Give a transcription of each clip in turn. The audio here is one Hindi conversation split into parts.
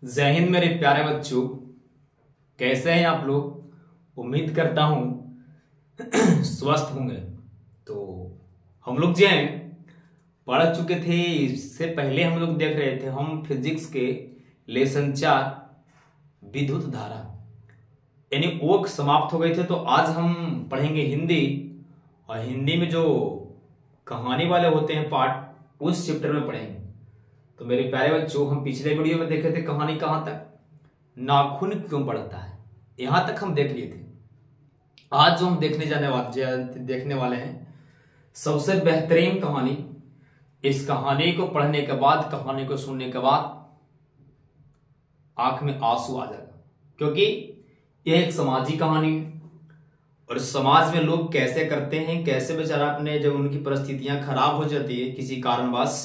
जय हिंद मेरे प्यारे बच्चों। कैसे हैं आप लोग? उम्मीद करता हूं स्वस्थ होंगे। तो हम लोग जो हैं पढ़ चुके थे। इससे पहले हम लोग देख रहे थे हम फिजिक्स के लेसन 4 विद्युत धारा, यानी वो समाप्त हो गए थे। तो आज हम पढ़ेंगे हिंदी, और हिंदी में जो कहानी वाले होते हैं पार्ट, उस चैप्टर में पढ़ेंगे। तो मेरे प्यारे बच्चों, हम पिछले वीडियो में देखे थे कहानी कहां तक, नाखून क्यों बढ़ता है, यहां तक हम देख लिए थे। आज जो हम देखने वाले हैं सबसे बेहतरीन कहानी। इस कहानी को पढ़ने के बाद, कहानी को सुनने के बाद आंख में आंसू आ जाएगा, क्योंकि यह एक सामाजिक कहानी है। और समाज में लोग कैसे करते हैं, कैसे बेचारा अपने, जब उनकी परिस्थितियां खराब हो जाती है किसी कारणवश,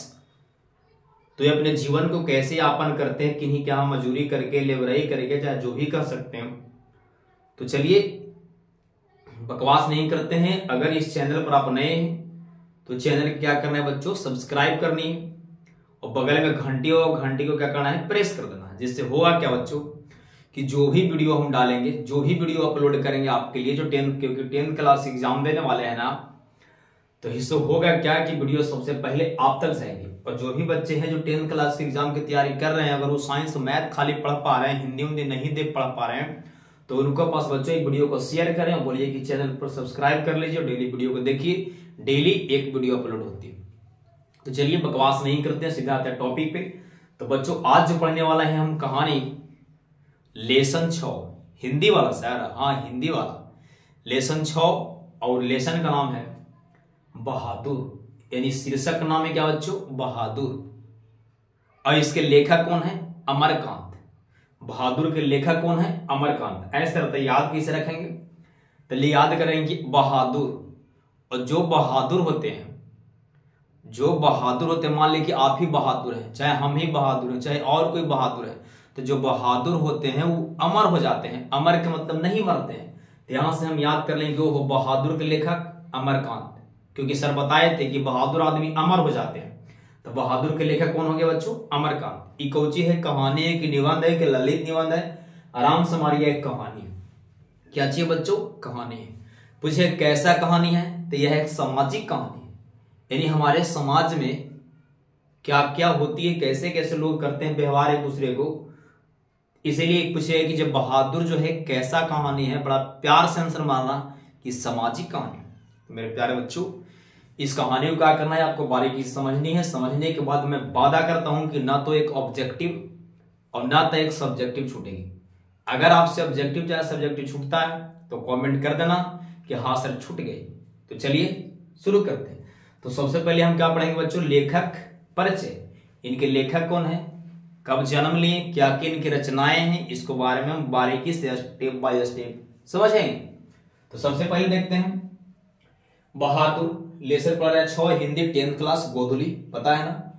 तो ये अपने जीवन को कैसे यापन करते हैं, किन्हीं क्या मजदूरी करके, लेबराई करके, चाहे जो भी कर सकते हैं। तो चलिए बकवास नहीं करते हैं। अगर इस चैनल पर आप नए हैं तो चैनल क्या करना है बच्चों, सब्सक्राइब करनी है, और बगल में घंटी को क्या करना है, प्रेस कर देना है। जिससे होगा क्या बच्चों कि जो भी वीडियो हम डालेंगे, जो भी वीडियो अपलोड करेंगे आपके लिए, जो 10th, क्योंकि 10th क्लास एग्जाम देने वाले हैं ना, तो इससे होगा क्या कि वीडियो सबसे पहले आप तक जाएंगे। और जो भी बच्चे हैं जो 10th क्लास के एग्जाम की तैयारी कर रहे हैं, अगर वो साइंस मैथ खाली पढ़ पा रहे हैं, हिंदी नहीं देख पढ़ पा रहे हैं, तो उनके पास बच्चों एक वीडियो को शेयर करें और बोलिए कि चैनल पर सब्सक्राइब कर लीजिए और डेली वीडियो को देखिए। डेली एक वीडियो अपलोड होती है। तो चलिए बकवास नहीं करते हैं, सीधा आते हैं टॉपिक पे। तो बच्चों आज जो पढ़ने वाला है हम कहानी लेसन 6, हिंदी वाला सर, हाँ हिंदी वाला लेसन 6, और लेसन का नाम है बहादुर, यानी शीर्षक का नाम है क्या बच्चों, बहादुर। और इसके लेखक कौन है, अमरकांत। बहादुर के लेखक कौन है, अमरकांत। ऐसे रहता है, याद कैसे रखेंगे, तो याद करेंगे बहादुर। और जो बहादुर होते हैं, मान लीजिए कि आप ही बहादुर हैं, चाहे हम ही बहादुर हैं, चाहे और कोई बहादुर है, तो जो बहादुर होते हैं वो अमर हो जाते हैं। अमर के मतलब नहीं मरते हैं। तो यहां से हम याद कर लेंगे वो बहादुर के लेखक अमरकांत, क्योंकि सर बताए थे कि बहादुर आदमी अमर हो जाते हैं। तो बहादुर के लेखक कौन हो गया बच्चों, अमरकांत। ई कौची है, कहानी है कि निबंध है कि ललित निबंध है, आराम से मारिए, एक कहानी है। क्या चाहिए बच्चों, कहानी है। पूछे कैसा कहानी है, तो यह एक सामाजिक कहानी है, यानी हमारे समाज में क्या क्या होती है, कैसे कैसे लोग करते हैं व्यवहार एक दूसरे को। इसीलिए पूछे कि जब बहादुर जो है कैसा कहानी है, बड़ा प्यार से आंसर मारना कि सामाजिक कहानी। मेरे प्यारे बच्चों, इस कहानी को क्या करना है, आपको बारीकी से समझनी है। समझने के बाद मैं वादा करता हूं कि ना तो एक ऑब्जेक्टिव और ना तो एक सब्जेक्टिव छूटेगी। अगर आपसे ऑब्जेक्टिव चाहे सब्जेक्टिव छूटता है तो कमेंट कर देना कि हाँ सर छूट गई। तो चलिए शुरू करते हैं। तो सबसे पहले हम क्या पढ़ेंगे बच्चों, लेखक परिचय। इनके लेखक कौन है, कब जन्म लिए, क्या क्या इनकी रचनाएं हैं, इसको बारे में हम बारीकी से स्टेप बाय स्टेप समझेंगे। तो सबसे पहले देखते हैं बहादुर, लेसन पढ़ रहे 6, हिंदी 10th क्लास गोधुली, पता है ना।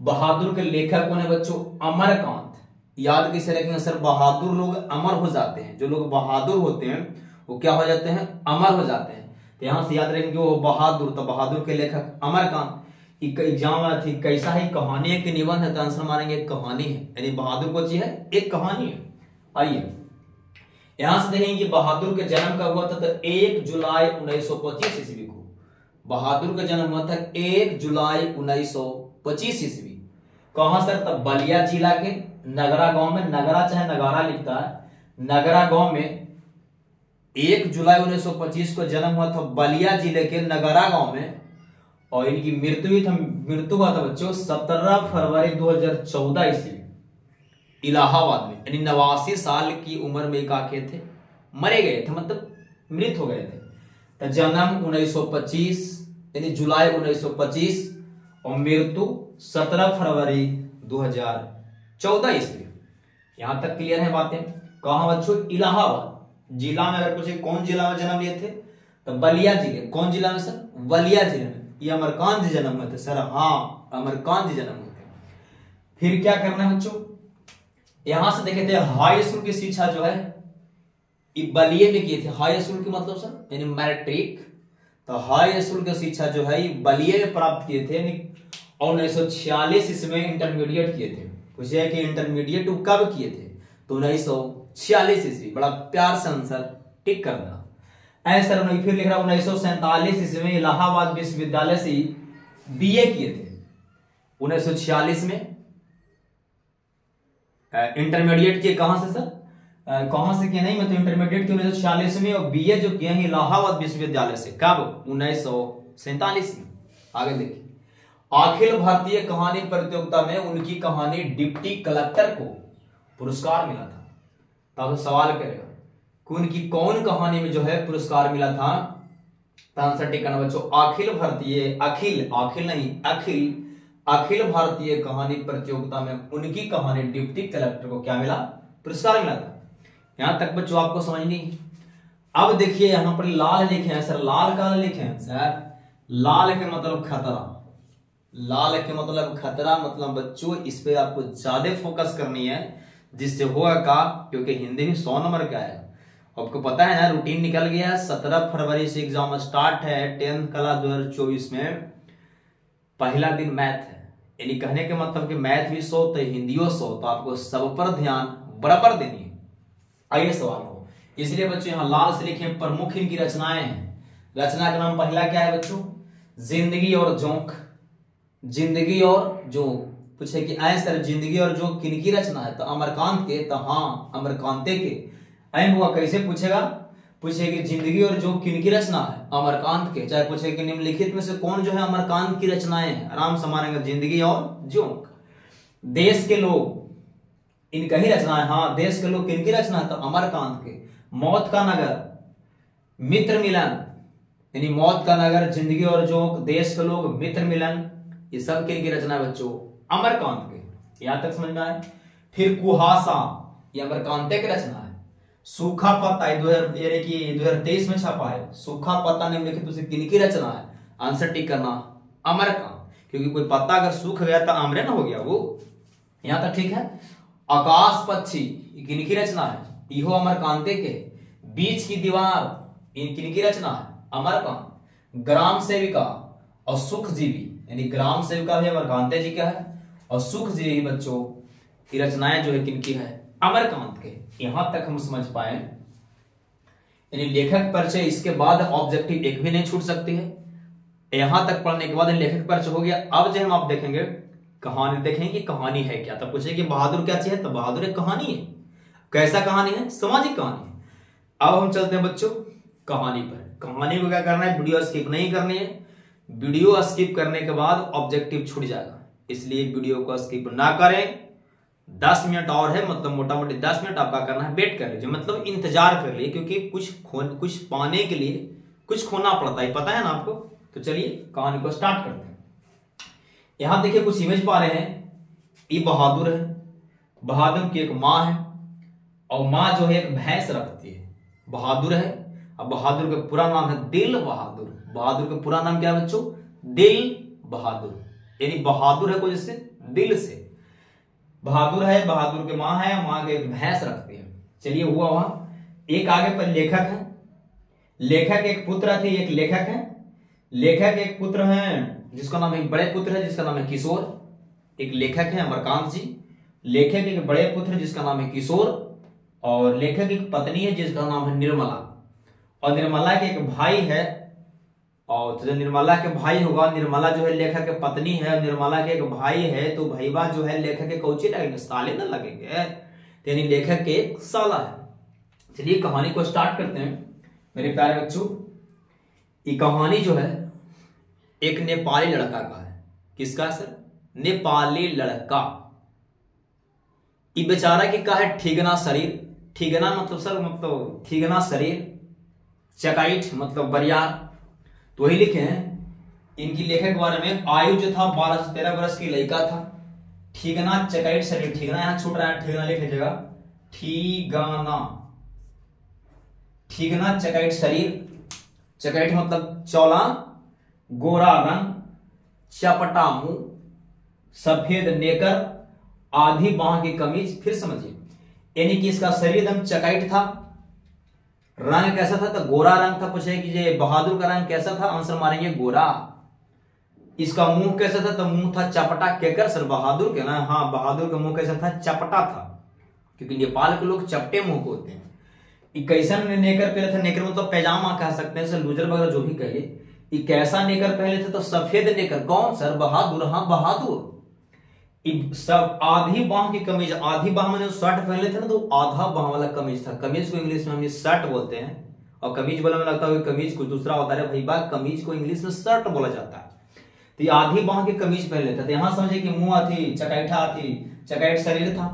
बहादुर के लेखक कौन है बच्चों, अमरकांत। याद कैसे रखेंगे सर, बहादुर लोग अमर हो जाते हैं। जो लोग बहादुर होते हैं वो क्या हो जाते हैं, अमर हो जाते हैं। तो यहां से याद रखेंगे वो बहादुर, तो बहादुर के लेखक अमरकांत। एग्जाम में थी कैसा ही कहानी है कि निबंध है, तो आंसर मारेंगे एक कहानी है, यानी बहादुर को चीज है, एक कहानी है। आइए यहां से देखेंगे बहादुर के जन्म कब हुआ था, तो 1 जुलाई 1925 ईस्वी को बहादुर का जन्म हुआ था। 1 जुलाई 1925 ईस्वी। कहां सर, तब बलिया जिला के नगरा गांव में, नगरा चाहे नगारा लिखता है, नगरा गांव में 1 जुलाई 1925 को जन्म हुआ था बलिया जिले के नगरा गांव में। और इनकी मृत्यु हुआ था बच्चों 17 फरवरी 2014 ईस्वी इलाहाबाद में, यानी 89 साल की उम्र में क्या थे, मरे गए थे, मतलब मृत हो गए थे। तो जन्म 1925 यानी जुलाई 1925 और मृत्यु 17 फरवरी 2014 ईस्वी। यहां तक क्लियर है बातें। कहां बच्चों, इलाहाबाद जिला में। अगर पूछे कौन जिला में जन्म लिए थे, तो बलिया जिले। कौन जिला में सर, बलिया जिले में। ये अमरकांत जी जन्म हुए थे सर, हाँ अमरकांत जी जन्म हुए थे। फिर क्या करना है बच्चों, यहां से देखे थे हाई स्कूल की शिक्षा जो है बलिए में किए थे। हाई स्कूल की मतलब सर यानी मैट्रिक। तो हाई स्कूल की शिक्षा जो है बलिए में प्राप्त किए थे, और 1946 इसमें इंटरमीडिएट किए थे। पूछे कि इंटरमीडिएट कब किए थे, तो 1946 ईस्वी। बड़ा प्यार से आंसर टिक कर देना। आंसर फिर लिख रहा 1947 ईस्वी में इलाहाबाद विश्वविद्यालय से बीए किए थे। 1946 में इंटरमीडिएट किए कहां से सर, कहां से किए, नहीं मतलब इंटरमीडिएट किए 1946 में, और बीए जो किए हैं इलाहाबाद विश्वविद्यालय से, कब, 1947 में। आगे देखिए, अखिल भारतीय कहानी प्रतियोगिता में उनकी कहानी डिप्टी कलेक्टर को पुरस्कार मिला था। तब सवाल करेगा कि उनकी कौन कहानी में जो है पुरस्कार मिला था, तो आंसर टिक करना बच्चों, अखिल भारतीय, अखिल भारतीय कहानी प्रतियोगिता में उनकी कहानी डिप्टी कलेक्टर को क्या मिला, पुरस्कार मिला था। यहां तक बच्चों आपको समझ नहीं। अब देखिए यहां पर लाल लिखे हैं सर, लाल का लिखे हैं सर, लाल के मतलब खतरा, लाल के मतलब खतरा, मतलब बच्चों इस पे आपको ज्यादा फोकस करनी है, जिससे होगा का, क्योंकि हिंदी में 100 नंबर का है। आपको पता है ना, रूटीन निकल गया है, 17 फरवरी से एग्जाम स्टार्ट है 10th कला 2024 में। पहला दिन मैथ है, यानी कहने के मतलब कि मैथ भी 100 तो हिंदियों 100, तो आपको सब पर ध्यान बराबर देनी है। आइए सवाल हो, इसलिए बच्चों यहाँ लाल से लिखे प्रमुख इनकी रचनाएं हैं। रचना का नाम पहला क्या है बच्चों, जिंदगी और जोंक। जिंदगी और जोंक पूछे कि सर जिंदगी और जोंक किनकी रचना है, तो अमरकांत के, तो हाँ अमरकांते के। ऐन हुआ कैसे पूछेगा, पूछे कि जिंदगी और जोंक किनकी रचना है, अमरकांत के। चाहे पूछे कि निम्नलिखित में से कौन जो है अमरकांत की रचनाएं हैं, आराम से मानेंगे जिंदगी और जोंक। देश के लोग इनका ही रचना है, हाँ देश के लोग किनकी रचना है, तो अमरकांत के। मौत का नगर, मित्र मिलन, यानी मौत का नगर, जिंदगी और जोंक, देश के लोग, मित्र मिलन, ये सब किनकी रचना है बच्चों, अमरकांत के। यहां तक समझ में आए। फिर कुहासा, ये अमरकांते की रचना है। सूखा पत्ता 2023 में छपा है, सूखा पत्ता निम्नलिखित उसे किनकी रचना है, आंसर टिक करना अमरकांत, क्योंकि कोई पत्ता अगर सूख गया तो आम्र ना हो गया वो। यहां तक ठीक है। आकाश पक्षी किनकी रचना है, इहो अमरकांते के। बीच की दीवार किनकी रचना है, अमरकांत। ग्राम सेविका और सुखजीवी, यानी ग्राम सेविका भी अमरकांते जी का है, और सुखजीवी बच्चों की रचनाएं जो है किनकी है, अमरकांत के। यहां तक हम समझ पाए, यानी लेखक परिचय, इसके बाद ऑब्जेक्टिव एक भी नहीं छूट सकती है। यहां तक पढ़ने के बाद लेखक परिचय हो गया। अब जो हम आप देखेंगे कहानी, देखेंगे कि कहानी है क्या, तब पूछे कि बहादुर क्या चीज है, तो बहादुर एक कहानी है। कैसा कहानी है, सामाजिक कहानी है। अब हम चलते हैं बच्चों कहानी पर। कहानी को क्या करना है, वीडियो स्किप नहीं करनी है। वीडियो स्किप करने के बाद ऑब्जेक्टिव छूट जाएगा, इसलिए वीडियो को स्किप ना करें। 10 मिनट और है, मतलब मोटा मोटी 10 मिनट आपका करना है, वेट कर लीजिए, मतलब इंतजार कर लीजिए, क्योंकि कुछ पाने के लिए कुछ खोना पड़ता है, पता है ना आपको। तो चलिए कहानी को स्टार्ट करते हैं। यहां देखिए कुछ इमेज पा रहे हैं, ये बहादुर है, बहादुर की एक माँ है, और माँ जो है एक भैंस रखती है। बहादुर है, अब बहादुर का पूरा नाम है दिल बहादुर। बहादुर का पूरा नाम क्या है बच्चों, दिल बहादुर, यानी बहादुर है कोई जिससे दिल से। बहादुर है, बहादुर के माँ है, माँ के एक भैंस रखती है। चलिए हुआ वहां। एक आगे पर लेखक है, लेखक एक पुत्र थे, एक लेखक है। लेखक एक पुत्र है जिसका नाम एक बड़े पुत्र है जिसका नाम है किशोर। एक लेखक है अमरकांत जी। लेखक एक बड़े पुत्र है जिसका नाम है किशोर, और लेखक एक पत्नी है जिसका नाम है निर्मला। और निर्मला के एक भाई है, और तो जो निर्मला के भाई होगा, निर्मला जो है लेखक के पत्नी है, निर्मला के एक भाई है, तो भैया जो है लेखक के कौची लगेंगे, साले ना लगेंगे, यानी लेखक के एक साला है। चलिए कहानी को स्टार्ट करते हैं मेरे प्यारे बच्चों। ये कहानी जो है एक नेपाली लड़का का है। किसका सर, नेपाली लड़का। ये बेचारा की का है ठिगना शरीर। ठिगना मतलब सर, मतलब ठिगना शरीर, चकाइट मतलब बरियार। तो वही लिखे हैं इनकी लेखक के बारे में। आयु जो था 12 से 13 वर्ष की लड़का था। ठिगना चकाइट शरीर, ठिगना यहां छूट रहा है, ठिगना लिख लीजिएगा, ठिगाना, ठिगना चकाइट शरीर। चकाइट मतलब चौला, गोरा रंग, चपटा मुंह, सफेद नेकर, आधी बाह की कमीज। फिर समझिए, यानी कि इसका शरीर एकदम चकाइट था। रंग कैसा था, तो गोरा रंग था। पूछे कि ये बहादुर का रंग कैसा था, आंसर मारेंगे गोरा। इसका मुंह कैसा था? तो मुंह था चपटा। केकर सर? बहादुर के ना। हाँ, बहादुर का मुंह कैसा था? चपटा था, क्योंकि नेपाल के लोग चपटे मुंह को होते हैं। कैसन नेकर पहले थे? नेकर मतलब पैजामा कह सकते हैं, लूजर वगैरह जो भी कहिए। कैसा नेकर पहले थे? तो सफेद नेकर। कौन सर? बहादुर। हाँ, बहादुर। सब आधी बाह की कमीज, आधी बाह मैंने शर्ट पहले थे ना, तो आधा बाह वाला कमीज था। कमीज को इंग्लिश में हम शर्ट बोलते हैं, और कमीज बोला में लगता है कमीज कुछ दूसरा होता है भाई बात। कमीज को इंग्लिश में शर्ट बोला जाता है। तो ये आधी बाह की कमीज पहन लेता था। यहां समझे कि मुंह थी, चकैठा थी, चकैठ शरीर था।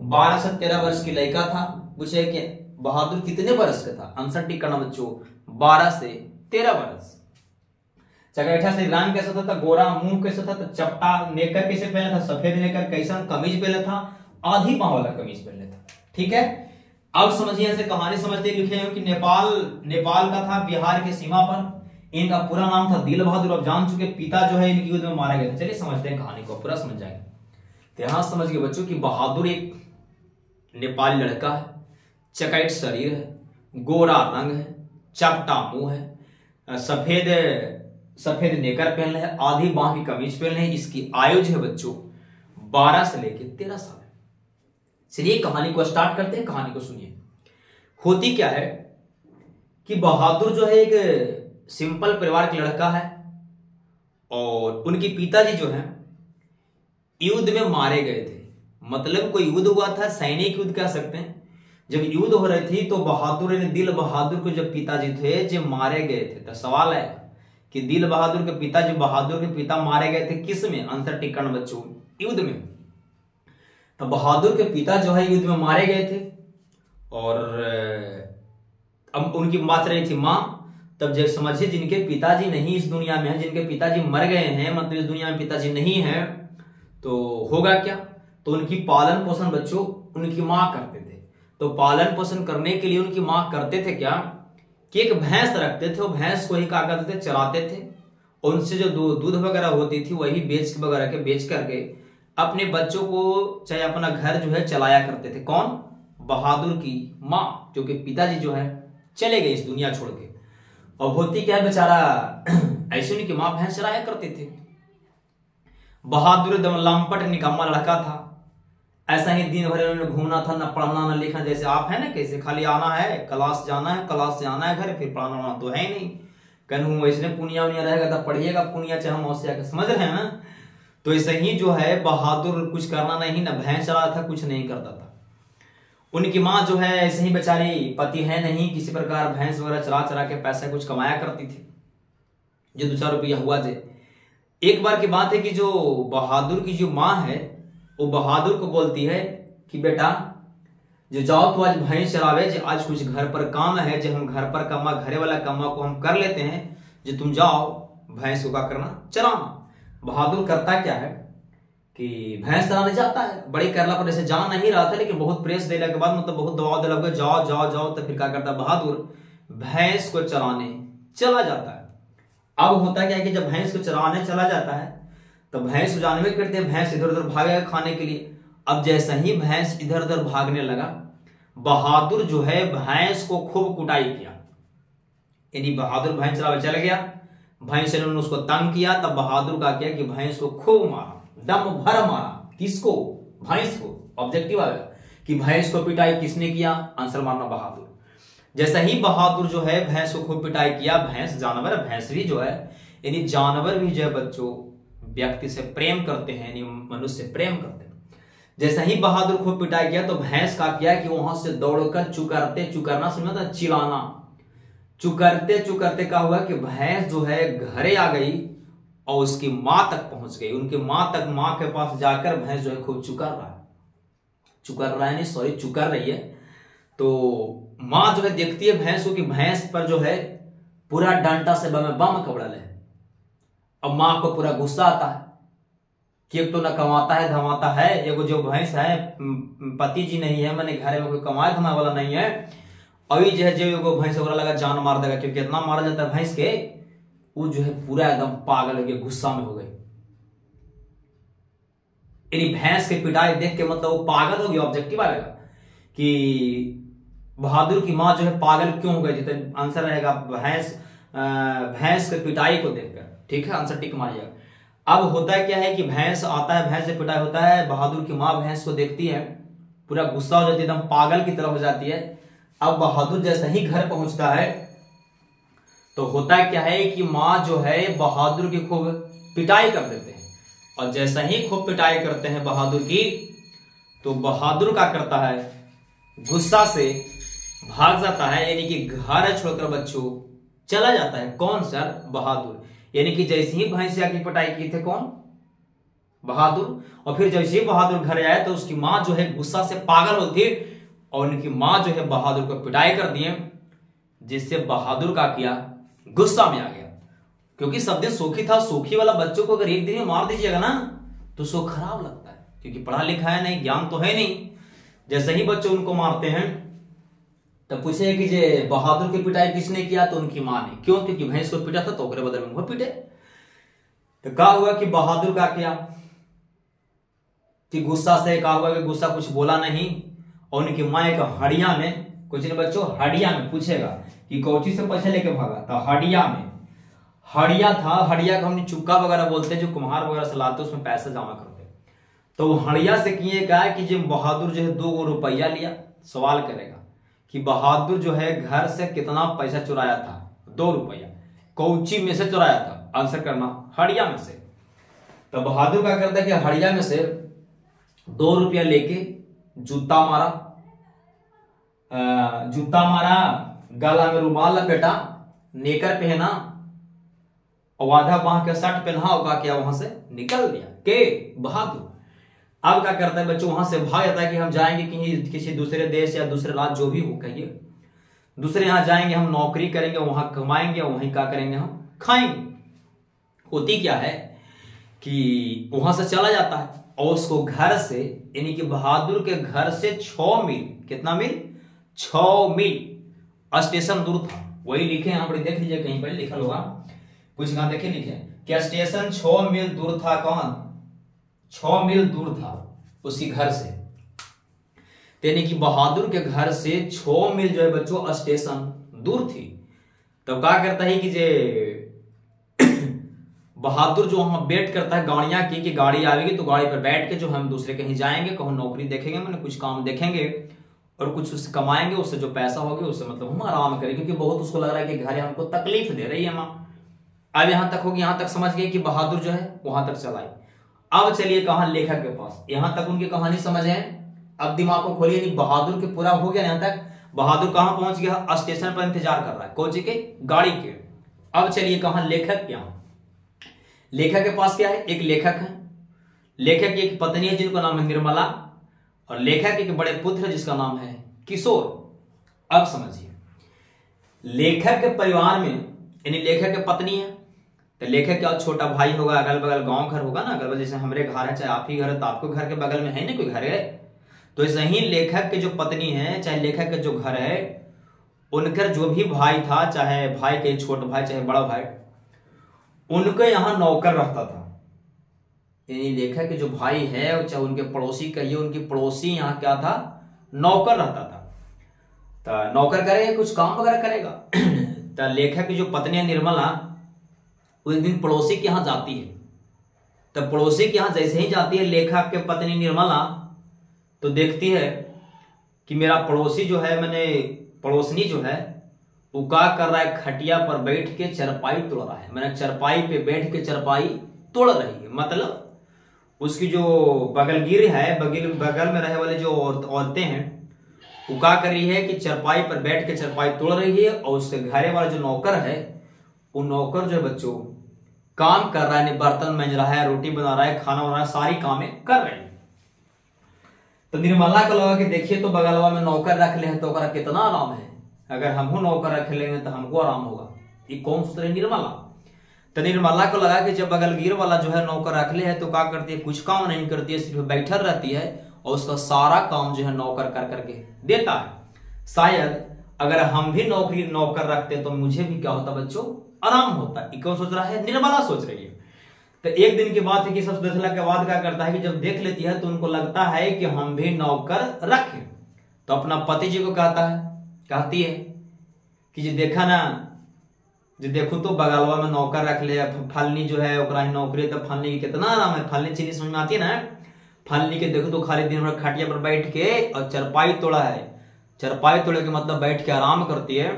12 से 13 वर्ष की लड़का था। पूछे कि बहादुर कितने वर्ष का था? आंसर टिक करना बच्चों, 12 से 13 वर्ष। चकैठा से रंग कैसा था? गोरा। मुंह कैसा था? तो चपटा। नेकर कैसे पहना था? सफेद नेकर। कैसा कमीज पहना था? आधी बाह वाला कमीज पहन था। ठीक है, अब समझिए, ऐसे कहानी समझते लिखे हैं कि नेपाल का था बिहार की सीमा पर। इनका पूरा नाम था दिल बहादुर। अब जान चुके पिता जो है इनकी युद्ध में मारा गया था। चलिए समझते हैं कहानी को, पूरा समझ जाएंगे। तो यहां समझ गए बच्चों कि बहादुर एक नेपाली लड़का है, चकैठ शरीर है, गोरा रंग है, चपटा मुंह है, सफेद नेकर पहन है, आधी बाह की कमीज पहन है। इसकी आयु जो है बच्चों 12 से लेकर 13 साल। चलिए कहानी को स्टार्ट करते हैं, कहानी को सुनिए। होती क्या है कि बहादुर जो है एक सिंपल परिवार का लड़का है, और उनके पिताजी जो है युद्ध में मारे गए थे। मतलब कोई युद्ध हुआ था, सैनिक युद्ध कह सकते हैं। जब युद्ध हो रही थी तो बहादुर ने दिल बहादुर को जब पिताजी थे जो मारे गए थे, तो सवाल है कि दिल बहादुर के पिता जो बहादुर के पिता मारे गए थे किस में? आंसर टिक करना बच्चों, युद्ध में। तो बहादुर के पिता जो है युद्ध में मारे गए थे, और अब उनकी बात रही थी मां। तब जब समझिए जिनके पिताजी नहीं इस दुनिया में है, जिनके पिताजी मर गए हैं, मतलब इस दुनिया में पिताजी नहीं है, तो होगा क्या? तो उनकी पालन पोषण बच्चों उनकी मां करते थे। तो पालन पोषण करने के लिए उनकी मां करते थे क्या कि एक भैंस रखते थे। वो भैंस को ही क्या करते थे? चलाते थे। उनसे जो दूध वगैरह होती थी वही बेच करके अपने बच्चों को, चाहे अपना घर जो है चलाया करते थे। कौन? बहादुर की मां, जो कि पिताजी जो है चले गए इस दुनिया छोड़ के। और होती क्या है बेचारा, ऐसे उनकी मां भैंस चलाया करते थे। बहादुर एकदम लंपट निकम्मा लड़का था। ऐसा ही दिन भर उन्होंने घूमना था, न पढ़ना न लिखना। जैसे आप है ना, कैसे खाली आना है, क्लास जाना है, क्लास से आना है घर, फिर पढ़ना तो है ही नहीं। कहूँ वैसे पुनिया उनिया रहेगा तो पढ़िएगा पुनिया, चाहे हम उससे आकर समझ रहे हैं ना। तो ऐसे ही जो है बहादुर कुछ करना नहीं, न भैंस चला था, कुछ नहीं करता था। उनकी माँ जो है ऐसे ही बेचारी, पति है नहीं, किसी प्रकार भैंस वगैरह चला के पैसा कुछ कमाया करती थी, जो 2-4 रुपया हुआ थे। एक बार की बात है कि जो बहादुर की जो माँ है वो बहादुर को बोलती है कि बेटा जो जाओ तो आज भैंस चरावे, जो आज कुछ घर पर काम है, जो हम घर पर कमा, घरे वाला कमा को हम कर लेते हैं, जो तुम जाओ भैंस को क्या करना? चराना। बहादुर करता क्या है कि भैंस चराने जाता है। बड़ी केरला पर जैसे जा नहीं रहा था, लेकिन बहुत प्रेस देने के बाद, मतलब बहुत दबाव देने के बाद, जाओ जाओ जाओ, तो फिर क्या करता बहादुर? भैंस को चराने चला जाता है। अब होता क्या है कि जब भैंस को चराने चला जाता है तो भैंस जाने में करते हैं, भैंस इधर उधर भागेगा खाने के लिए। अब जैसा ही भैंस इधर उधर भागने लगा, बहादुर जो है भैंस को खूब कुटाई किया। यानी बहादुर भैंस चरावे चल गया, भैंस ने उसको तंग किया, तब बहादुर का किया कि भैंस को खूब मारा, दम भर मारा। किसको? भैंस को। ऑब्जेक्टिव आएगा कि भैंस को पिटाई किसने किया? आंसर मारना बहादुर। जैसा ही बहादुर जो है भैंस को खूब पिटाई किया, भैंस जानवर, भैंस भी जो है यानी जानवर भी जो है बच्चों व्यक्ति से प्रेम करते हैं, यानी मनुष्य से प्रेम करते हैं। जैसा ही बहादुर खूब पिटाई किया तो भैंस का किया कि वहां से दौड़कर चुकरना समझा था, चिल्लाना। चुकरते क्या हुआ कि भैंस जो है घरे आ गई और उसकी मां तक पहुंच गई। उनकी मां के पास जाकर भैंस जो है खूब चुकर रही है। तो मां जो है देखती है भैंस को कि भैंस पर जो है पूरा डंडा से बम कबड़ल है। अब मां को पूरा गुस्सा आता है कि एक तो न कमाता है धमाता है, एगो जो भैंस है पति जी नहीं है, मैंने घर में कोई कमाए धमाए वाला नहीं है, अभी जो है जो एगो भैंस वगैरह लगा जान मार देगा, क्योंकि इतना मारा जाता है भैंस के, वो जो है पूरा एकदम पागल हो गया, गुस्सा में हो गई। यानी भैंस के पिटाई देख के मतलब वो पागल हो गया। ऑब्जेक्टिव आएगा कि बहादुर की मां जो है पागल क्यों हो गई, जितना आंसर रहेगा भैंस के पिटाई को देखकर। ठीक है, आंसर टिक मारिएगा। अब होता क्या है कि भैंस आता है, भैंस से पिटाई होता है, बहादुर की माँ भैंस को देखती है, पूरा गुस्सा हो जाती है, एकदम पागल की तरह हो जाती है। अब बहादुर जैसा ही घर पहुंचता है तो होता क्या है कि माँ जो है बहादुर की खूब पिटाई कर देते हैं, और जैसा ही खूब पिटाई करते हैं बहादुर की, तो बहादुर क्या करता है, गुस्सा से भाग जाता है, यानी कि घर छोड़कर बच्चों चला जाता है। कौन सर? बहादुर। यानी कि जैसे ही भैंसिया की पिटाई की थे कौन? बहादुर। और फिर जैसे ही बहादुर घर आए तो उसकी माँ जो है गुस्सा से पागल होती, और उनकी माँ जो है बहादुर को पिटाई कर दिए, जिससे बहादुर का किया, गुस्सा में आ गया। क्योंकि सब दिन सुखी था, सुखी वाला बच्चों को अगर एक दिन में मार दीजिएगा ना तो सो खराब लगता है, क्योंकि पढ़ा लिखा है नहीं, ज्ञान तो है नहीं। जैसे ही बच्चे उनको मारते हैं तो पूछे कि जे बहादुर की पिटाई किसने किया, तो उनकी माँ ने। क्यों? क्योंकि भैंस को पीटा था तो ओकरे बदले में वो पीटे। तो क्या हुआ कि बहादुर का किया कि गुस्सा से क्या हुआ कि गुस्सा कुछ बोला नहीं, और उनकी माँ एक हड़िया में, कुछ नहीं बच्चों, हड़िया में पूछेगा कि कौची से पैसे लेके भागा, तो हड़िया में, हड़िया था, हड़िया को हम चुक्का वगैरह बोलते हैं, जो कुम्हार वगैरह से लाते उसमें पैसे जमा करते। तो वो हड़िया से किए कहा कि जो बहादुर जो है 2 रुपया लिया, सवाल करेगा कि बहादुर जो है घर से कितना पैसा चुराया था, 2 रुपया, कौची में से चुराया था, आंसर करना, हड़िया में से। तो बहादुर क्या करता है कि हड़िया में से 2 रुपया लेके जूता मारा, गला में रुमाल लपेटा, नेकर पहना, और आधा बांह के शर्ट पहना, और क्या किया, वहां से निकल दिया। के बहादुर। अब क्या करता है बच्चों, वहां से भाग जाता है कि हम जाएंगे कहीं किसी दूसरे देश या दूसरे राज्य, जो भी हो कहिए, दूसरे यहां जाएंगे, हम नौकरी करेंगे, वहां कमाएंगे, वहीं क्या करेंगे, हम खाएंगे। होती क्या है कि वहां से चला जाता है, और उसको घर से, यानी कि बहादुर के घर से 6 मील, कितना मील, 6 मील स्टेशन दूर था। वही लिखे यहां पर, देख लीजिए कहीं पर लिखा होगा, कुछ कहां देखे लिखे क्या, स्टेशन 6 मील दूर था। कौन? 6 मील दूर था उसी घर से। यानी कि बहादुर के घर से 6 मील जो है बच्चों स्टेशन दूर थी। तब क्या करता है कि जे बहादुर जो वहां वेट करता है गाड़ियां की, कि गाड़ी आएगी तो गाड़ी पर बैठ के जो हम दूसरे कहीं जाएंगे, कहूं नौकरी देखेंगे, मैंने कुछ काम देखेंगे, और कुछ उससे कमाएंगे, उससे जो पैसा होगा उससे मतलब हम आराम करेंगे, क्योंकि बहुत उसको लग रहा है कि घर हमको तकलीफ दे रही है माँ। अब यहां तक होगी, यहां तक समझ गए कि बहादुर जो है वहां तक चलाई। अब चलिए कहां, लेखक के पास। यहां तक उनकी कहानी समझ है। अब दिमाग को खोलिए, नहीं बहादुर के पूरा हो गया यहां तक। बहादुर कहां पहुंच गया, स्टेशन पर इंतजार कर रहा है, कोची के, गाड़ी के। अब चलिए कहां, लेखक के यहां। लेखक के पास क्या है, एक लेखक है, लेखक की एक पत्नी है जिनका नाम है निर्मला, और लेखक एक बड़े पुत्र जिसका नाम है किशोर। अब समझिए, लेखक के परिवार में, यानी लेखक की पत्नी है, तो लेखक का छोटा भाई होगा, अगल बगल गांव घर होगा ना, अगल बगल, जैसे हमारे घर है, चाहे आप ही घर है, तो आपको घर के बगल में है ना कोई घर है, तो ऐसे ही लेखक के जो पत्नी है, चाहे लेखक के जो घर है, उनकर जो भी भाई था, चाहे भाई के छोटा भाई चाहे बड़ा भाई, उनके यहाँ नौकर रहता था। यानी लेखक के जो भाई है, चाहे उनके पड़ोसी कहिए, उनकी पड़ोसी यहाँ क्या था, नौकर रहता था। तो नौकर करेगा, कुछ काम वगैरह करेगा। तो लेखक की जो पत्नी है निर्मला, उस दिन पड़ोसी के यहाँ जाती है। तो पड़ोसी के यहाँ जैसे ही जाती है लेखक के पत्नी निर्मला, तो देखती है कि मेरा पड़ोसी जो है, मैंने पड़ोसनी जो है, वो क्या कर रहा है, खटिया पर बैठ के चरपाई तोड़ रहा है। मैंने चरपाई पे बैठ के चरपाई तोड़ रही है, मतलब उसकी जो बगलगिर है, बगल में रहने वाले जो औरतें हैं, वो क्या कर रही है कि चरपाई पर बैठ के चरपाई तोड़ रही है, और उसके घरे वाला जो नौकर है, वो नौकर जो है बच्चों काम कर रहा है, बर्तन मंज रहा है, रोटी बना रहा है, खाना बना रहा है, सारी कामें कर रहे हैं। तो निर्मला को लगा कि देखिए तो बगलवा में नौकर रख ले तो कितना आराम है, अगर हमको नौकर रख लेंगे तो हमको आराम होगा। ये कौन सोच रही निर्मला? तो निर्मला को लगा कि जब बगलगिर वाला जो है नौकर रख ले है, तो क्या करती है, कुछ काम नहीं करती है, सिर्फ बैठल रहती है, और उसका सारा काम जो है नौकर कर करके देता है। शायद अगर हम भी नौकर रखते तो मुझे भी क्या होता बच्चों, आराम होता। कौन सोच रहा है, निर्मला सोच रही है। तो एक दिन की बात है कि सब देखने के बाद क्या करता है कि जब देख लेती है तो उनको लगता है कि हम भी नौकर रखें, तो अपना पति जी को कहती है कि देखा ना, जो देखो तो बगलवा में नौकर रख ले, फलनी जो है ओकरा ही नौकरी, तो फलनी की कितना आराम है। फलनी चीज समझ में आती है ना। फलनी के देखो तो खाली दिन भर खटिया पर बैठ के और चरपाई तोड़ा है, चरपाई तोड़े के मतलब बैठ के आराम करती है।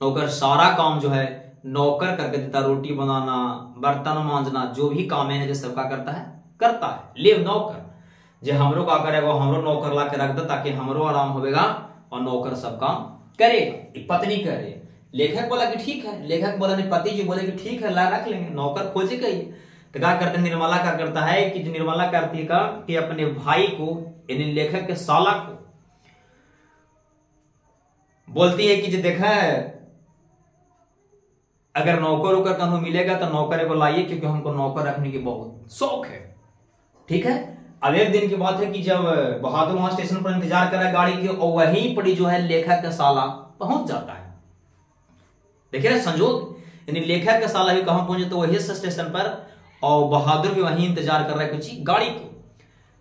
ओकर सारा काम जो है नौकर करके देता, रोटी बनाना, बर्तन मांजना, जो भी काम है जो सबका करता है ले नौकर। जो हमरो का करेगा हमरो नौकर ला के रख दे ताकि हमरो आराम होगा और नौकर सब काम करेगा। पत्नी करे, लेखक बोला कि ठीक है, लेखक बोला नहीं, पति जी बोले कि ठीक है ला रख लेंगे, नौकर खोजे गई। तो क्या करते निर्मला का करता है कि निर्मला करती है कि अपने भाई को यानी लेखक के साला को बोलती है कि जो देखा है अगर नौकर उकर कहीं मिलेगा तो नौकर को लाइए, क्योंकि हमको नौकर रखने की बहुत शौक है। ठीक है। अब एक दिन की बात है कि जब बहादुर वहां स्टेशन पर इंतजार कर रहा है गाड़ी की, और वहीं पर जो है लेखक का साला पहुंच जाता है। देखिए ना संजोग, यानी लेखक का साला भी कहां पहुंचे तो वही स्टेशन पर, और बहादुर भी वहीं इंतजार कर रहा है कुछ गाड़ी को।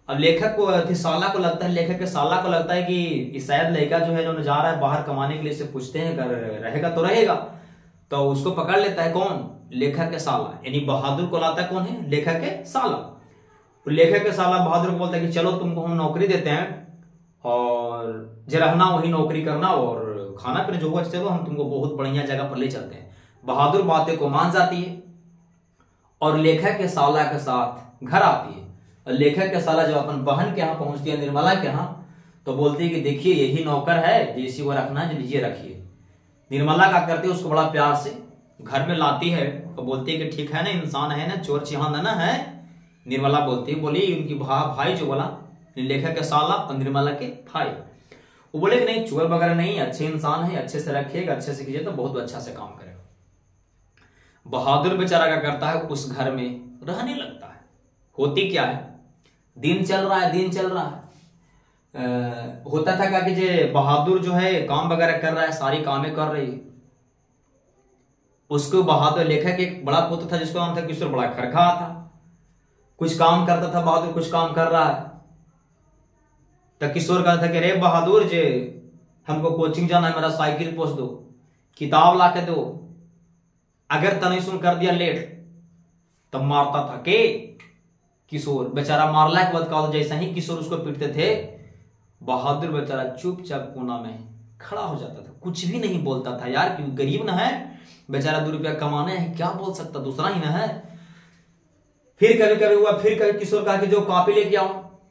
अब लेखक को साला को लगता है, लेखक के साला को लगता है कि शायद लड़का जो है जा रहा है बाहर कमाने के लिए, से पूछते हैं घर रहेगा तो रहेगा, तो उसको पकड़ लेता है कौन, लेखक के साला, यानी बहादुर को लाता है कौन है, लेखक के साला। तो लेखक के साला बहादुर को बोलता है कि चलो तुमको हम नौकरी देते हैं और जो रहना वही नौकरी करना, और खाना पीना जो हुआ चलो हम तुमको बहुत बढ़िया जगह पर ले चलते हैं। बहादुर बातें को मान जाती है और लेखक के साला के साथ घर आती है। और लेखक के साला जब अपन बहन के यहाँ पहुंचती है निर्मला के यहाँ, तो बोलती है कि देखिए यही नौकर है, जैसी वो रखना है लीजिए रखिए। निर्मला का करती है उसको बड़ा प्यार से घर में लाती है तो बोलती है कि ठीक है ना, इंसान है ना, चोर चिहान ना है। निर्मला बोलती है, बोली उनकी भाई जो बोला लेखक के साला और निर्मला के भाई, वो बोले कि नहीं चोर वगैरह नहीं, अच्छे इंसान है, अच्छे से रखिएगा, अच्छे से कीजिए तो बहुत अच्छा से काम करेगा। बहादुर बेचारा क्या करता है, उस घर में रहने लगता है। होती क्या है, दिन चल रहा है, होता था क्या कि जे बहादुर जो है काम वगैरह कर रहा है, सारी कामें कर रही है। उसको बहादुर लेखक एक बड़ा पुत्र था जिसका नाम था किशोर, बड़ा खरखा था, कुछ काम करता था। बहादुर कुछ काम कर रहा है तो किशोर कहा था कि अरे बहादुर जे हमको कोचिंग जाना है, मेरा साइकिल पोछ दो, किताब ला के दो, अगर तने सुन कर दिया लेट तब मारता था के किशोर। बेचारा मारला के बाद कहा, जैसा ही किशोर उसको पीटते थे बहादुर बेचारा चुपचाप कोना में खड़ा हो जाता था, कुछ भी नहीं बोलता था यार, क्योंकि गरीब ना है बेचारा, 2 रुपया कमाने है, क्या बोल सकता, दूसरा ही ना है। फिर कभी कभी हुआ, फिर कभी किशोर कहा कि जो कॉपी लेके आओ,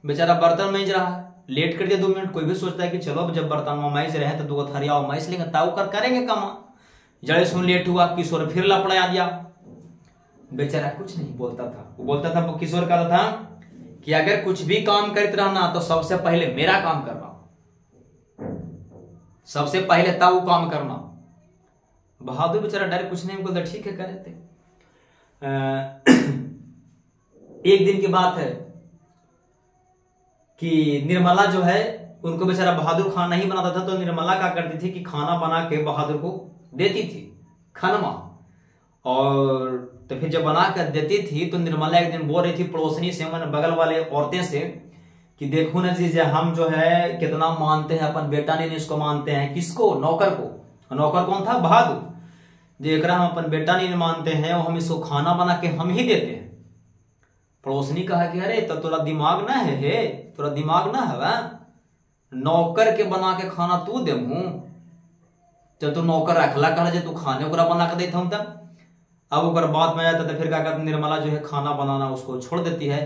बेचारा बर्तन मैंज रहा है, लेट कर दिया 2 मिनट। कोई भी सोचता है कि चलो जब बर्तन में मैज रहे तो 2 थरिया मैज लेंगे ताऊ कर करेंगे कमा। जड़े सुन लेट हुआ, किशोर फिर लपड़ा दिया, बेचारा कुछ नहीं बोलता था। वो बोलता था, किशोर कहता था कि अगर कुछ भी काम करते रहना तो सबसे पहले मेरा काम करना, सबसे पहले तब वो काम करना। बहादुर बेचारा डर कुछ नहीं बोलता, ठीक है करे थे। एक दिन की बात है कि निर्मला जो है उनको बेचारा बहादुर खाना नहीं बनाता था, तो निर्मला क्या करती थी कि खाना बना के बहादुर को देती थी खाना। और तो फिर जब बना कर देती थी तो निर्मला एक दिन बोल रही थी पड़ोसनी से, मैंने बगल वाले औरतें से, कि देखो ना जी हम जो है कितना मानते हैं अपन बेटा नहीं इसको मानते हैं, किसको, नौकर को। नौकर कौन था, बहादुर। जेकरा हम अपन बेटा नहीं मानते हैं और हम इसको खाना बना के हम ही देते हैं। पड़ोसनी कहा कि अरे तो तोरा दिमाग ना है, तोरा दिमाग ना है, नौकर के बना के खाना तू दे मुंह, जब तू नौकर रखला कहा तू खाने ओकरा बना के देता हूं तब। अब ओकर बाद में आता तो फिर क्या करती निर्मला जो है खाना बनाना उसको छोड़ देती है,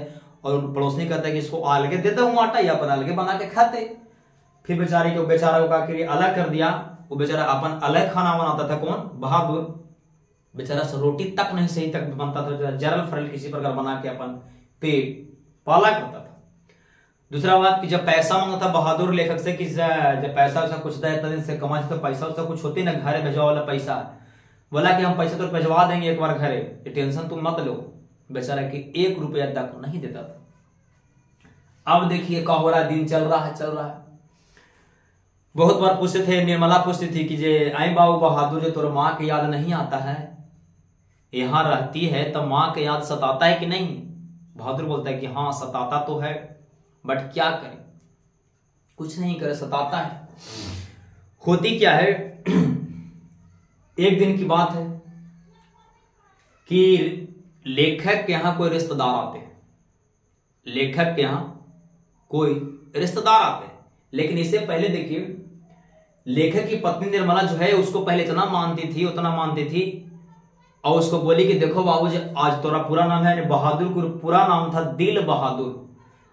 और पड़ोसनी कहता है कि इसको अलगे देता हूँ आटा, या अपन अलगे बना के खाते। फिर बेचारे को अलग कर दिया, वो बेचारा अपन अलग खाना बनाता था। कौन, बहादुर। बेचारा से रोटी तक नहीं सही तक बनता था, जरल फरल किसी प्रकार बना के अपन पेट पाला करता था। दूसरा बात कि जब पैसा मांगता था बहादुर लेखक से कि जब पैसा वैसा कुछ था इतना दिन से कमा, तो पैसा वैसा कुछ होते ना घर भेजवा वाला पैसा, बोला कि हम पैसा तो भिजवा देंगे एक बार घरे, ये टेंशन तुम मत लो। बेचारा कि 1 रुपया तक नहीं देता था। अब देखिए क्या हो रहा है, दिन चल रहा है। बहुत बार पूछते थे, निर्मला पूछती थी कि जे आई बाबू बहादुर जो तोर माँ के याद नहीं आता है, यहाँ रहती है तो माँ के याद सताता है कि नहीं। बहादुर बोलता है कि हाँ सताता तो है, बट क्या करे, कुछ नहीं करे, सताता है। होती क्या है, एक दिन की बात है कि लेखक के यहाँ कोई रिश्तेदार आते हैं, लेखक के यहाँ कोई रिश्तेदार आते हैं। लेकिन इससे पहले देखिए, लेखक की पत्नी निर्मला जो है उसको पहले इतना मानती थी, उतना मानती थी, और उसको बोली कि देखो बाबूजी, आज तुम्हारा पूरा नाम है बहादुर, को पूरा नाम था दिल बहादुर।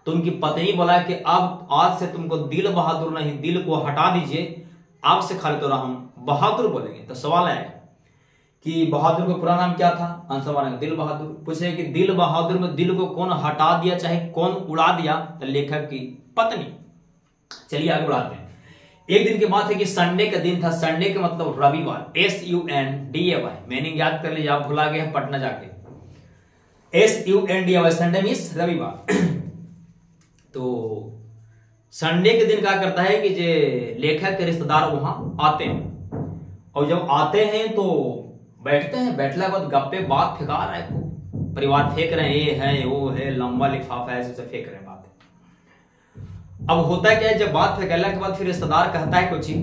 तो उनकी पत्नी बोला कि अब आज से तुमको दिल बहादुर नहीं, दिल को हटा दीजिए, आपसे खाली तो हम बहादुर बोलेंगे। तो सवाल है कि बहादुर का पूरा नाम क्या था? आंसर बनेगा दिल बहादुर। पूछे कि दिल बहादुर में दिल को कौन हटा दिया, चाहे कौन उड़ा दिया? तो लेखक की पत्नी। चलिए आगे बढ़ाते हैं। एक दिन की बात है कि संडे का दिन था। संडे का मतलब रविवार, SUNDAY। मीनिंग याद कर लीजिए, आप भुला गए पटना जाके। SUNDAY, संडे मीन्स रविवार। तो संडे के दिन क्या करता है कि जे लेखक के रिश्तेदार वहां आते हैं, और जब आते हैं तो बैठते हैं। बैठने के बाद गप्पे बात फेंका रहा है, परिवार फेंक रहे हैं, ये है वो है, लंबा लिफाफा है, ऐसे फेंक रहे हैं बातें। अब होता क्या है, जब बात फेंकने के बाद फिर रिश्तेदार कहता है कुछ ही।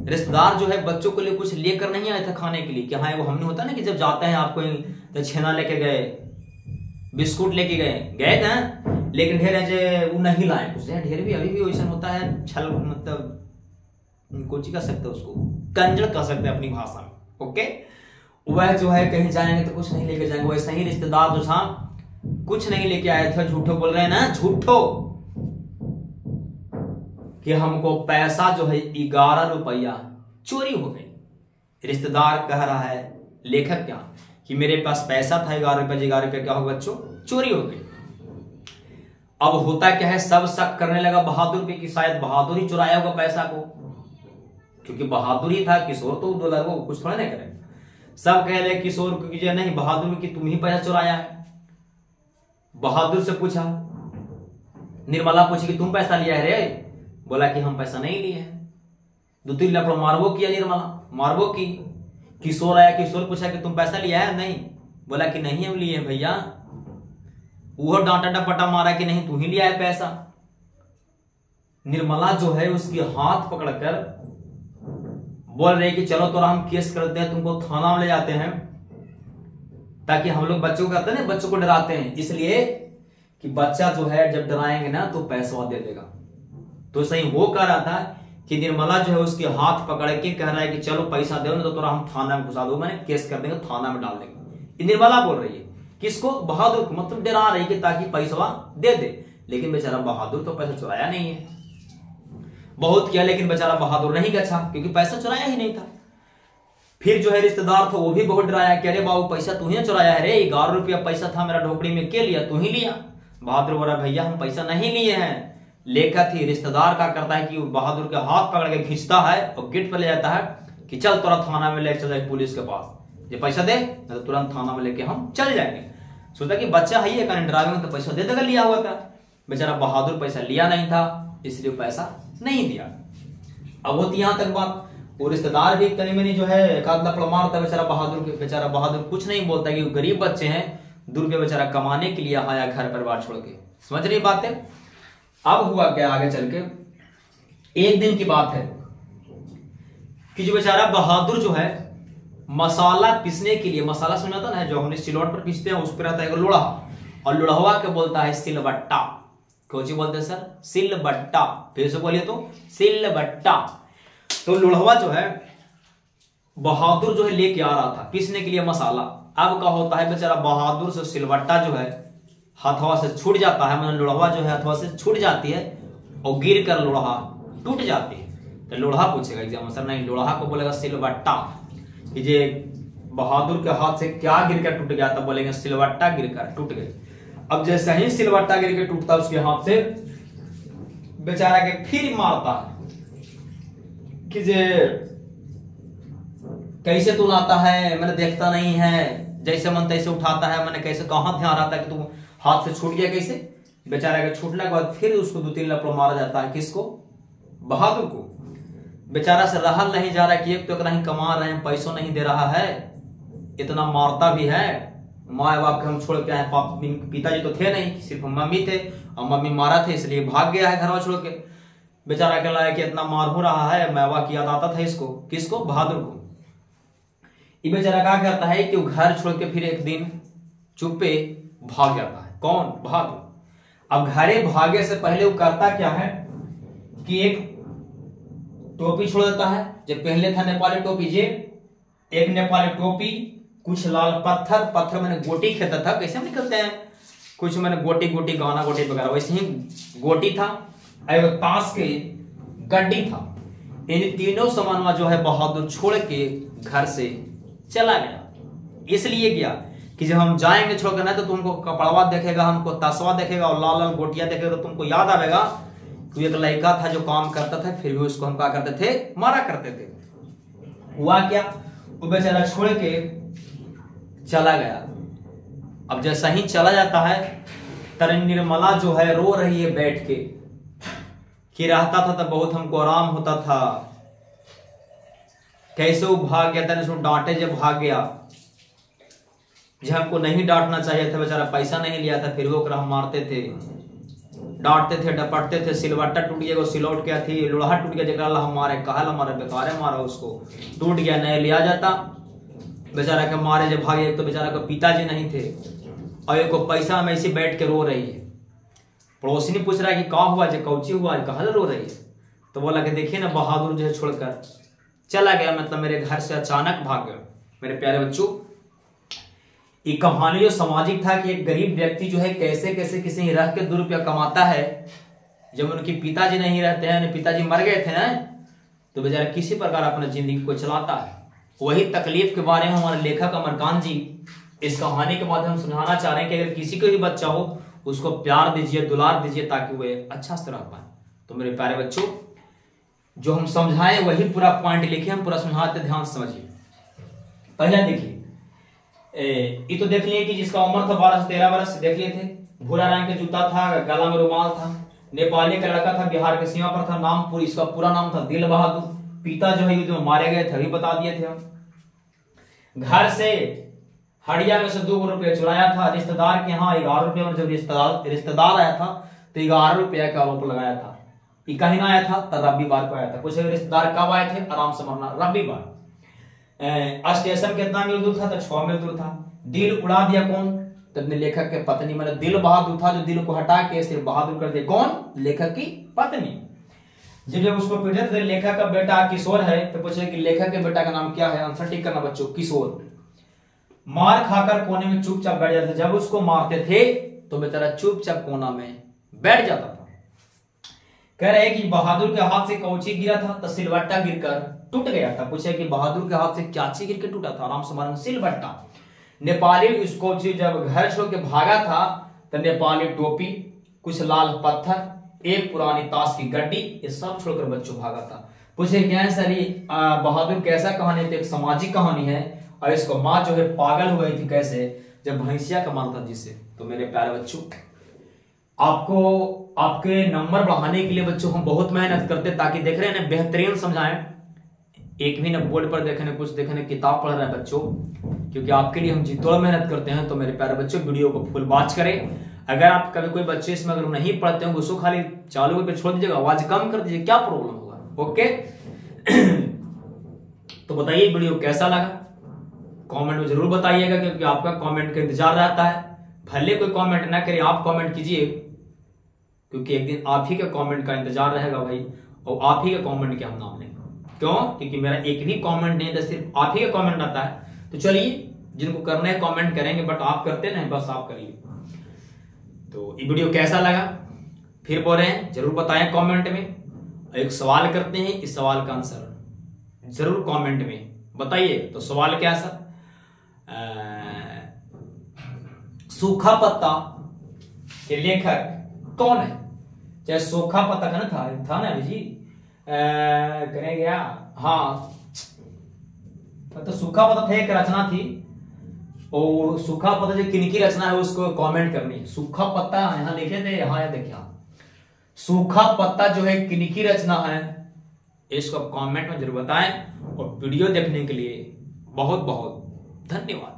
रिश्तेदार जो है बच्चों के लिए कुछ लेकर नहीं आए थे खाने के लिए, कि हाँ वो हमने होता ना कि जब जाते हैं आपको तो छेना लेके गए, बिस्कुट लेके गए थे, लेकिन ढेर है वो नहीं लाए कुछ। ढेर भी अभी भी वैसा होता है, छल मतलब कुछ कह सकते उसको, कंजड़ कह सकते हैं अपनी भाषा में। ओके, वह जो है कहीं जाएंगे तो कुछ नहीं लेके जाएंगे। वैसे ही रिश्तेदार जो था कुछ नहीं लेके आए थे। झूठो बोल रहे हैं ना, झूठो, कि हमको पैसा जो है 11 रुपया चोरी हो गई। रिश्तेदार कह रहा है लेखक क्या कि मेरे पास पैसा था 11 रुपया, 11 रुपया क्या होगा बच्चों, चोरी हो गई। अब होता क्या है, सब शक करने लगा बहादुर पे कि शायद बहादुर ही चुराया होगा पैसा को, क्योंकि बहादुर ही था, किशोर तो $2 को कुछ थोड़ा नहीं करे। सब कह रहे किशोर को कि नहीं बहादुर की तुम ही पैसा चुराया है। बहादुर से पूछा, निर्मला पूछी कि तुम पैसा लिया है रे? बोला कि हम पैसा नहीं लिए हैं। 2-3 लफड़ा मारबो किया, निर्मला मारबो की। किशोर आया, किशोर पूछा कि तुम पैसा लिया है? नहीं। बोला कि नहीं हम लिए भैया। वो डांटा डपटा मारा कि नहीं तू ही लिया है पैसा। निर्मला जो है उसकी हाथ पकड़कर बोल रहे कि चलो तोरा हम केस करते हैं, तुमको थाना में ले जाते हैं, ताकि हम लोग बच्चों को करते हैं ना, बच्चों को डराते हैं इसलिए कि बच्चा जो है जब डराएंगे ना तो पैसा दे देगा। तो सही वो कह रहा था कि निर्मला जो है उसके हाथ पकड़ के कह रहा है कि चलो पैसा दो ना तो तोरा हम थाना में घुसा दो, मैंने केस कर देंगे, थाना में डाल देंगे। निर्मला बोल रही है किसको? बहादुर को, मतलब डरा रही कि ताकि पैसा दे दे। लेकिन बेचारा बहादुर तो पैसा चुराया नहीं है। बहुत किया लेकिन बेचारा बहादुर नहीं गया, क्योंकि पैसा चुराया ही नहीं था। फिर जो है रिश्तेदार था वो भी बहुत डराया कि अरे बाबू पैसा तू ही चुराया है रे, 11 रुपया पैसा था मेरा ढोकड़ी में, के लिया? तू ही लिया। बहादुर बोला भैया हम पैसा नहीं लिए हैं। लेखक ही रिश्तेदार का करता है कि बहादुर के हाथ पकड़ के खींचता है और गेट पर ले जाता है कि चल तोरा थाना में लेके चल जाए पुलिस के पास, ये पैसा दे तो तुरंत थाना में लेके हम चल जाएंगे। सोचा कि बच्चा है ये कारण डरावेंगे तो पैसा दे देगा, लिया हुआ था। बेचारा बहादुर पैसा लिया नहीं था, इसलिए पैसा नहीं दिया। अब होती यहां तक बात, वो रिश्तेदार भी तनी मनी जो है एक आध लफड़ा मारता है बेचारा बहादुर के। बेचारा बहादुर कुछ नहीं बोलता कि गरीब बच्चे हैं, दूर पे बेचारा कमाने के लिए आया घर परिवार छोड़ के। समझ रही बात है? अब हुआ क्या आगे चल के, एक दिन की बात है कि जो बेचारा बहादुर जो है मसाला पीसने के लिए, मसाला सुना था ना जो हमने सिलौट पर पीसते हैं, उस पर रहता है लोढ़ा, और लोढ़वा के बोलता है सिलबट्टा। कोची बोलते हैं सर? सिलबट्टा। फिर से बोलिए तो सिलबट्टा। तो लोढ़वा जो है बहादुर जो है लेके आ रहा था पीसने के लिए मसाला। अब क्या होता है, बेचारा बहादुर से सिलबट्टा जो है हथवा से छूट जाता है, मतलब लोढ़वा जो है हथवा से छूट जाती है और गिर कर लोढ़ा टूट जाती है। तो लोढ़ा पूछेगा एग्जाम सर, नहीं लोढ़ा को बोलेगा सिलबट्टा। कि जे बहादुर के हाथ से क्या गिरकर टूट गया, तब बोलेंगे सिलबट्टा गिरकर टूट गई। अब जैसे ही सिलबट्टा गिरकर टूटता उसके हाथ से, बेचारा के फिर मारता है कि जे कैसे तू लाता है, मैंने देखता नहीं है, जैसे मन तैसे उठाता है, मैंने कैसे कहां ध्यान आता है कि तू हाथ से छूट गया कैसे। बेचारा के छूटने के बाद फिर उसको 2-3 लपड़ मारा जाता है। किसको? बहादुर को। बेचारा से रहा नहीं जा रहा है कि एक तो नहीं कमा रहे हैं, पैसों नहीं दे रहा है, इतना मारता भी है। माँ बाप के हम छोड़ के आए, पिताजी तो थे नहीं, सिर्फ मम्मी थे, और मम्मी मारा थे इसलिए भाग गया है घर छोड़ के। बेचारा कहला है कि इतना मार हो रहा है, मैवा की याद आता था इसको। किसको? बहादुर को। ये बेचारा क्या करता है कि वो घर छोड़ के फिर एक दिन चुप्पे भाग जाता है। कौन? बहादुर। अब घरे भागे से पहले वो करता क्या है कि एक टोपी छोड़ देता है, जब पहले था नेपाली टोपी, जे एक नेपाली टोपी, कुछ लाल पत्थर, पत्थर मैंने गोटी खेलता था, कैसे हम निकलते हैं, कुछ मैंने गोटी गोटी गाना गोटी वगैरह, वैसे ही गोटी था, और ताश के गड्डी था। इन तीनों सामान जो है बहादुर छोड़ के घर से चला गया। इसलिए गया कि जब हम जाएंगे छोड़कर ना तो तुमको कपड़वा देखेगा, हमको तसवा देखेगा और लाल लाल गोटियां देखेगा, तो तुमको याद आएगा कि एक लड़का था जो काम करता था, फिर भी उसको हम क्या करते थे, मारा करते थे। हुआ क्या, वो बेचारा छोड़ के चला गया। अब जैसा ही चला जाता है तरन निर्मला जो है रो रही है बैठ के कि रहता था तो बहुत हमको आराम होता था, कैसे वो भाग गया था, उसको डांटे जब भाग गया, जब हमको नहीं डांटना चाहिए था, बेचारा पैसा नहीं लिया था, फिर वो हम मारते थे, डांटते थे, डपटते थे, सिलवट्टा टूट गया, सिलौट क्या थी, लोहा टूट गया, जगह हमारे कहा हमारे बेकारे मारा, उसको टूट गया, नहीं लिया जाता, बेचारा के मारे जब भागे। एक तो बेचारा को पिताजी नहीं थे और एक को पैसा में ऐसे बैठ के रो रही है। पड़ोसी पूछ रहा है कि कहा हुआ, जो कौची हुआ, कहा रो रही है, तो बोला कि देखिए ना बहादुर जो है छोड़कर चला गया, मतलब मेरे घर से अचानक भाग गया। मेरे प्यारे बच्चों, ये कहानी जो सामाजिक था कि एक गरीब व्यक्ति जो है कैसे कैसे किसी रह के 2 रुपया कमाता है, जब उनके पिताजी नहीं रहते हैं, पिताजी मर गए थे ना, तो बेचारा किसी प्रकार अपना जिंदगी को चलाता है। वही तकलीफ के बारे में हमारे लेखक अमरकांत जी इस कहानी के माध्यम से समझाना चाह रहे हैं कि अगर किसी को भी बच्चा हो उसको प्यार दीजिए, दुलार दीजिए, ताकि वह अच्छा से रह पाए। तो मेरे प्यारे बच्चों, जो हम समझाएं वही पूरा पॉइंट लिखे, हम पूरा समझाते, ध्यान से समझिए। पहला देखिए, ये तो देख लिए कि जिसका उम्र था 12 से 13 वर्ष, देख लिए थे, भूरा रंग का जूता था, गला में रुमाल था, नेपाली का लड़का था, बिहार के सीमा पर था, नाम इसका पूरा नाम था दिल बहादुर। पिता जो है युद्ध में मारे गए थे, बता दिए थे हम। घर से हड़िया में से 2 रुपया चुराया था, रिश्तेदार के यहाँ 11 रुपया में जब रिश्तेदार आया था तो 11 रुपया का आरोप लगाया था। ये कहीं ना आया था तो रविवार को आया था। कुछ रिश्तेदार कब आए थे, आराम से मरना, रविवार। स्टेशन कितना मील दूर था, तो 6 मील दूर था। दिल उड़ा दिया कौन, तो अपने लेखक के पत्नी, मतलब दिल बहादुर था, जो दिल को हटा के सिर्फ बहादुर कर दिया, कौन, लेखक की पत्नी। जब उसको पीटे थे, लेखक का बेटा किशोर है, तो पूछे कि लेखक के बेटा का नाम क्या है, आंसर टिक करना बच्चों, किशोर। मार खाकर कोने में चुपचाप बैठ जाते, जब उसको मारते थे तो बेचारा चुपचाप कोना में बैठ जाता था। कह रहे कि बहादुर के हाथ से कौची गिरा था, तो सिलवट्टा गिरकर टूट गया था। पूछे कि बहादुर के हाथ से क्या चीज गिर के टूटा था, आराम से मारेंगे, सिलवट्टा। नेपाली उसको जब घर छोड़ के भागा था तो नेपाली टोपी, कुछ लाल पत्थर, एक पुरानी ताश की गड्डी, ये सब छोड़कर बच्चों भागा था। पूछे क्या सर ये बहादुर कैसा कहानी, तो एक सामाजिक कहानी है, और इसको माँ जो है पागल हो गई थी कैसे, जब भैंसिया का माल था जिससे। तो मेरे प्यारे बच्चों, आपको आपके नंबर बढ़ाने के लिए बच्चों हम बहुत मेहनत करते, ताकि देख रहे हैं ना बेहतरीन समझाएं। एक भी ना बोर्ड पर देखे न कुछ देखे न किताब पढ़ रहे हैं बच्चों, क्योंकि आपके लिए हम जितोड़ मेहनत करते हैं। तो मेरे प्यारे बच्चों, वीडियो को फुल वॉच करें। अगर आप कभी कोई बच्चे इसमें अगर नहीं पढ़ते हो, उसको खाली चालू करके छोड़ दीजिएगा, आवाज कम कर दीजिए, क्या प्रॉब्लम होगा, ओके। तो बताइए वीडियो कैसा लगा, कमेंट में जरूर बताइएगा, क्योंकि आपका कमेंट का इंतजार रहता है। भले कोई कमेंट ना करे, आप कमेंट कीजिए, क्योंकि एक दिन आप ही के कमेंट का इंतजार रहेगा भाई, और आप ही के कमेंट के हम नाम लेंगे। क्यों? क्योंकि मेरा एक भी कमेंट नहीं था, सिर्फ आप ही का कमेंट आता है। तो चलिए, जिनको करना है कमेंट करेंगे, बट आप करते नहीं, बस आप करिए। तो ये वीडियो कैसा लगा फिर बोल रहे हैं, जरूर बताएं कमेंट में। एक सवाल करते हैं, इस सवाल का आंसर जरूर कमेंट में बताइए। तो सवाल क्या सर, सूखा पत्ता के लेखक कौन है? चाहे सूखा पत्ता का ना था ना जी, करें गया, हाँ, तो सूखा पत्ता था, एक रचना थी, और सूखा पत्ता जो किनकी रचना है उसको कमेंट करनी है। सूखा पत्ता यहाँ लिखे थे, यहाँ देखिए, सूखा पत्ता जो है किनकी रचना है, इसको कमेंट में जरूर बताएं। और वीडियो देखने के लिए बहुत बहुत धन्यवाद।